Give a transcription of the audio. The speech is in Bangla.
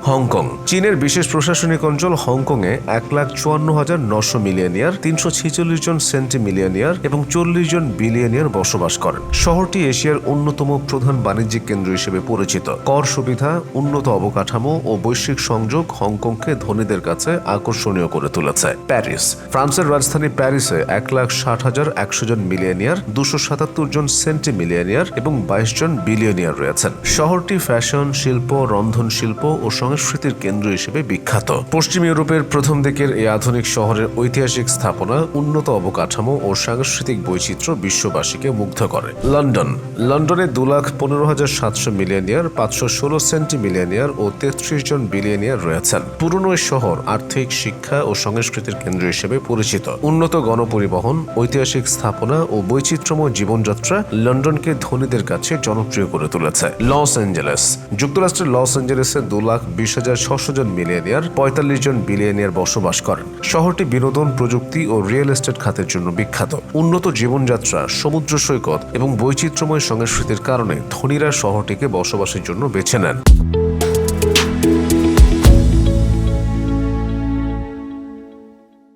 হংকং চীনের বিশেষ প্রশাসনিক অঞ্চল হংকংয়ে 1,54,900 মিলিয়নিয়ার, 346 জন সেন্টিমিলিয়নিয়ার এবং 40 জন বিলিয়নিয়ার বসবাস করেন। শহরটি এশিয়ার অন্যতম প্রধান বাণিজ্যিক কেন্দ্র হিসেবে পরিচিত। কর সুবিধা, উন্নত অবকাঠামো ও বৈশ্বিক সংযোগ হংকংকে ধনীদের কাছে আকর্ষণীয় করে তুলেছে। প্যারিস ফ্রান্সের রাজধানী প্যারিসে 1,60,100 জন মিলিয়নিয়ার, 277 জন সেন্টিমিলিয়নিয়ার এবং 22 জন বিলিয়নিয়ার রয়েছেন। শহরটি ফ্যাশন, শিল্প, রন্ধন শিল্প ও সংস্কৃতির কেন্দ্র হিসেবে বিখ্যাত। পশ্চিম ইউরোপের প্রথম দিকের এই আধুনিক শহরের ঐতিহাসিক স্থাপনা, উন্নত অবকাঠামো ও সাংস্কৃতিক বৈচিত্র্য বিশ্ববাসীকে মুগ্ধ করে। লন্ডনে 2,15,700 মিলিয়নিয়ার, 516 সেন্টিমিলিয়নিয়ার ও 33 জন বিলিয়নিয়ার রয়েছেন। পুরনো এই শহর আর্থিক, শিক্ষা ও সংস্কৃতির কেন্দ্র হিসেবে পরিচিত। উন্নত গণপরিবহন, ঐতিহাসিক স্থাপনা ও বৈচিত্র্যময় জীবনযাত্রা লন্ডনকে ধনীদের কাছে জনপ্রিয় করে তুলেছে। লস অ্যাঞ্জেলেস যুক্তরাষ্ট্রের লস অ্যাঞ্জেলেসে 2,20,600 জন মিলিয়নিয়ার, 45 জন বিলিয়নিয়ার বসবাস করেন। শহরটি বিনোদন, প্রযুক্তি ও রিয়েল এস্টেট খাতের জন্য বিখ্যাত। উন্নত জীবনযাত্রা, সমুদ্র সৈকত এবং বৈচিত্র্যময় সংস্কৃতির কারণে ধনীরা শহরটিকে বসবাসের জন্য বেছে নেন।